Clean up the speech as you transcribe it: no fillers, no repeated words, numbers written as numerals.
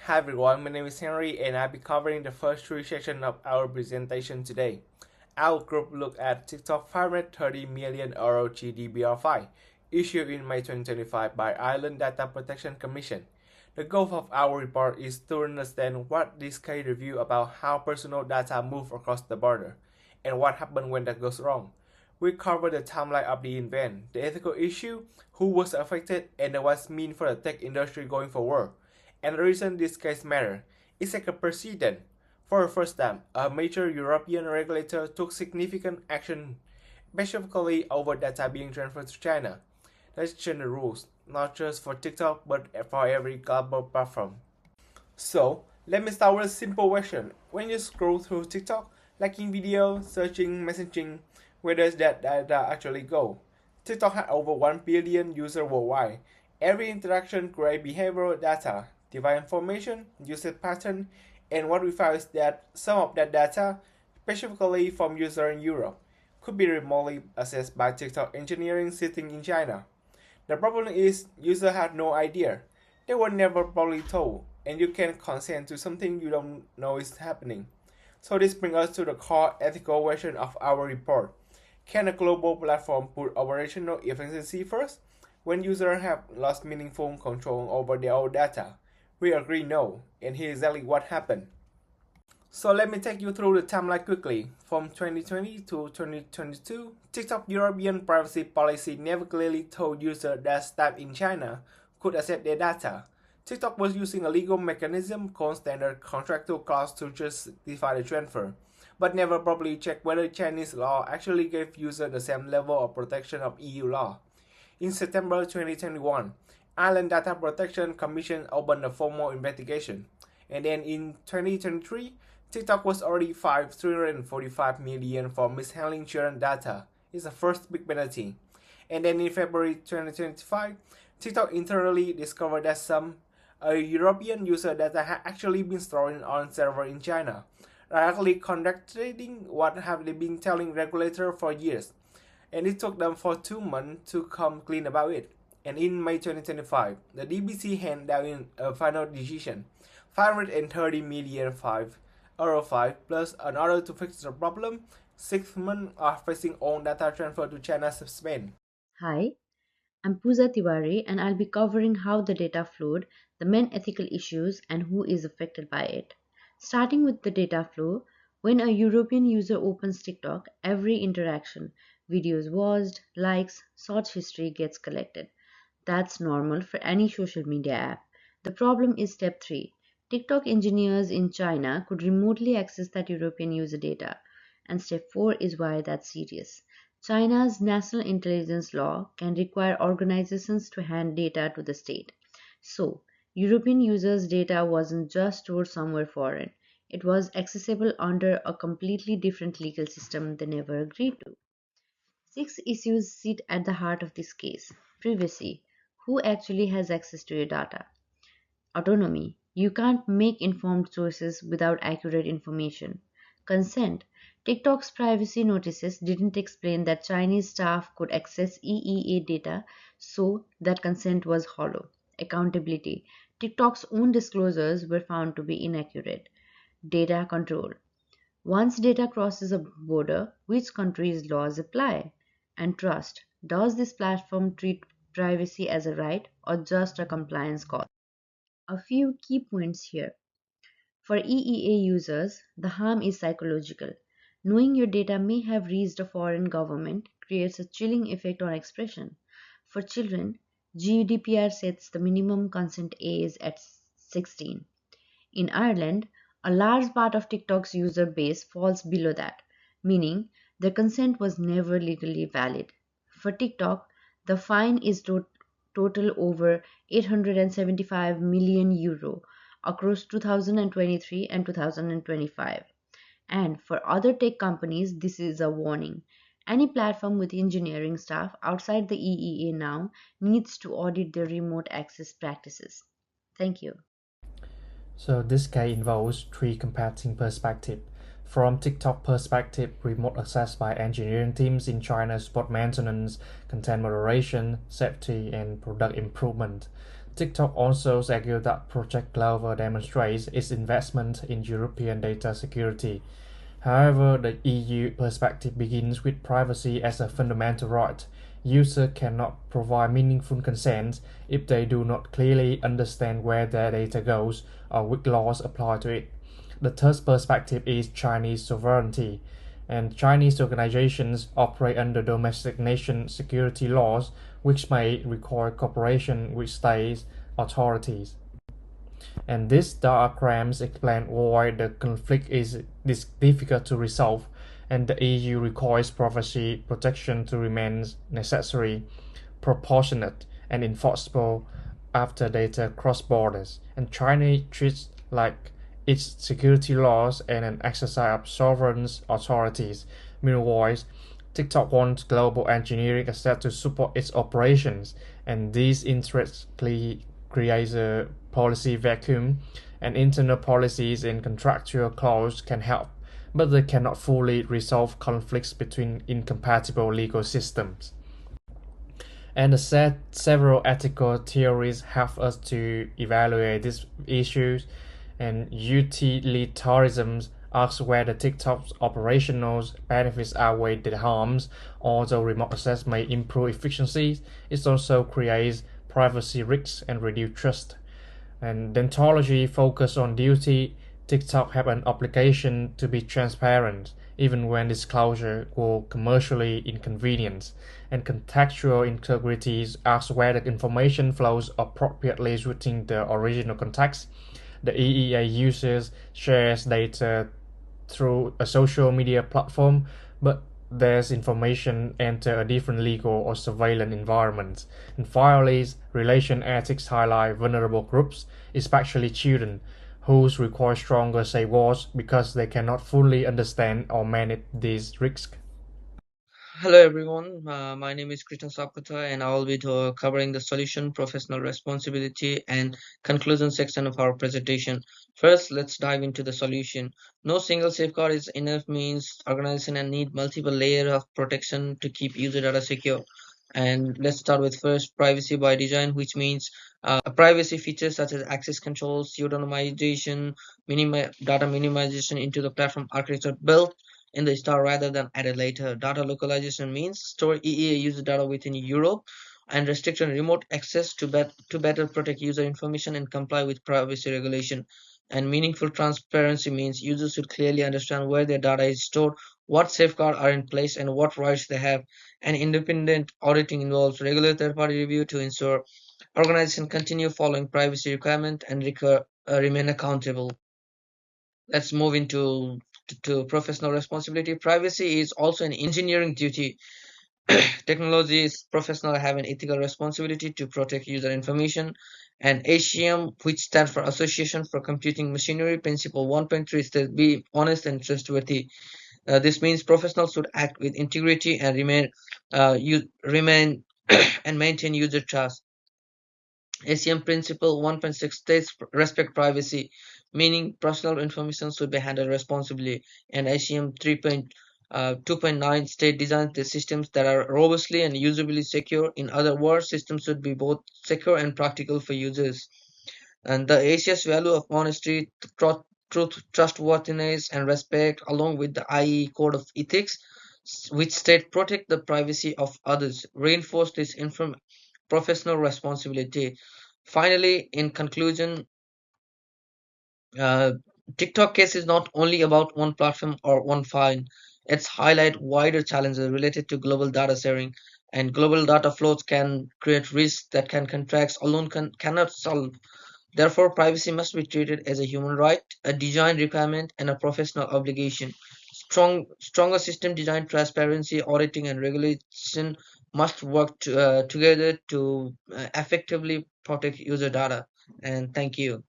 Hi everyone, my name is Henry and I'll be covering the first three sections of our presentation today. Our group looked at TikTok 530 million euro GDPR fine issued in May 2025 by Ireland Data Protection Commission. The goal of our report is to understand what this case review about how personal data move across the border and what happens when that goes wrong. We cover the timeline of the event, the ethical issue, who was affected, and what it means for the tech industry going forward. And the reason this case matters is like a precedent. For the first time, a major European regulator took significant action, specifically over data being transferred to China. Let's change the rules, not just for TikTok, but for every global platform. So, let me start with a simple question. When you scroll through TikTok, liking video, searching, messaging, where does that data actually go? TikTok had over 1 billion users worldwide. Every interaction creates behavioral data, device information, usage pattern, and what we found is that some of that data, specifically from users in Europe, could be remotely accessed by TikTok engineering sitting in China. The problem is users have no idea. They were never probably told, and you can consent to something you don't know is happening. So this brings us to the core ethical question of our report. Can a global platform put operational efficiency first when users have lost meaningful control over their own data? We agree no, and here's exactly what happened. So let me take you through the timeline quickly. From 2020 to 2022, TikTok European privacy policy never clearly told users that staff in China could access their data. TikTok was using a legal mechanism called standard contractual clause to justify the transfer, but never properly checked whether Chinese law actually gave users the same level of protection of EU law. In September 2021, Ireland Data Protection Commission opened a formal investigation, and then in 2023, TikTok was already fined 345 million for mishandling children data. It's the first big penalty. And then in February 2025, TikTok internally discovered that some European user data had actually been stored on server in China, directly contradicting what have they been telling regulators for years. And it took them for 2 months to come clean about it. And in May 2025, the DBC handed down a final decision, 530 million euro 5 plus in order to fix the problem, 6 months of facing all data transfer to China suspend. Hi, I'm Pooja Tiwari and I'll be covering how the data flowed, the main ethical issues, and who is affected by it. Starting with the data flow, when a European user opens TikTok, every interaction, videos watched, likes, search history gets collected. That's normal for any social media app. The problem is step 3. TikTok engineers in China could remotely access that European user data. And step 4 is why that's serious. China's national intelligence law can require organizations to hand data to the state. So, European users' data wasn't just stored somewhere foreign. It was accessible under a completely different legal system they never agreed to. 6 issues sit at the heart of this case. Privacy. Who actually has access to your data? Autonomy. You can't make informed choices without accurate information. Consent. TikTok's privacy notices didn't explain that Chinese staff could access EEA data, so that consent was hollow. Accountability. TikTok's own disclosures were found to be inaccurate. Data control. Once data crosses a border, which country's laws apply? And trust. Does this platform treat privacy as a right or just a compliance cost? A few key points here. For EEA users, the harm is psychological. Knowing your data may have reached a foreign government creates a chilling effect on expression. For children, GDPR sets the minimum consent age at 16. In Ireland, a large part of TikTok's user base falls below that, meaning their consent was never legally valid. For TikTok, the fine is total over 875 million euro across 2023 and 2025. And for other tech companies, this is a warning. Any platform with engineering staff outside the EEA now needs to audit their remote access practices. Thank you. So this case involves three competing perspectives. From TikTok perspective, remote access by engineering teams in China support maintenance, content moderation, safety, and product improvement. TikTok also argued that Project Clover demonstrates its investment in European data security. However, the EU perspective begins with privacy as a fundamental right. Users cannot provide meaningful consent if they do not clearly understand where their data goes or which laws apply to it. The third perspective is Chinese sovereignty, and Chinese organizations operate under domestic nation security laws, which may require cooperation with state authorities. And these diagrams explain why the conflict is this difficult to resolve, and the EU requires privacy protection to remain necessary, proportionate, and enforceable after data cross borders. And China treats like its security laws and an exercise of sovereign authorities. Meanwhile, TikTok wants global engineering access to support its operations, and these interests create a policy vacuum, and internal policies and contractual clauses can help, but they cannot fully resolve conflicts between incompatible legal systems. And several ethical theories help us to evaluate these issues, and utilitarianism asks whether TikTok's operational benefits outweigh the harms. Although remote access may improve efficiency, it also creates privacy risks and reduce trust. And deontology focus on duty. TikTok have an obligation to be transparent, even when disclosure will commercially inconvenience. And contextual integrity asks whether information flows appropriately within the original context. The EEA users shares data through a social media platform, but there's information enter a different legal or surveillance environment. And finally, relation ethics highlight vulnerable groups, especially children, who require stronger safeguards because they cannot fully understand or manage these risks. Hello everyone, my name is Krishna Sapkota and I will be covering the solution, professional responsibility and conclusion section of our presentation. First, let's dive into the solution. No single safeguard is enough means organization and need multiple layers of protection to keep user data secure. And let's start with first privacy by design, which means privacy features such as access controls, pseudonymization, data minimization into the platform architecture built in the start rather than added later. Data localization means store EEA user data within Europe and restriction remote access to better protect user information and comply with privacy regulation. And meaningful transparency means users should clearly understand where their data is stored, what safeguards are in place, and what rights they have. And independent auditing involves regular third-party review to ensure organizations continue following privacy requirements and remain accountable. Let's move into to professional responsibility. Privacy is also an engineering duty. Technologies professionals have an ethical responsibility to protect user information. And ACM, which stands for Association for Computing Machinery, Principle 1.3 is to be honest and trustworthy. This means professionals should act with integrity and remain and maintain user trust. ACM Principle 1.6 states respect privacy, meaning personal information should be handled responsibly, and ACM 3.2.9 state designs the systems that are robustly and usably secure. In other words, systems should be both secure and practical for users. And the ACS value of honesty, truth, trustworthiness, and respect, along with the IE Code of Ethics, which state protect the privacy of others, reinforce this professional responsibility. Finally, in conclusion, uh, TikTok case is not only about one platform or one file. It's highlight wider challenges related to global data sharing, and global data flows can create risks that contracts alone cannot solve. Therefore, privacy must be treated as a human right, a design requirement, and a professional obligation. Stronger system design, transparency, auditing, and regulation must work together to effectively protect user data. And thank you.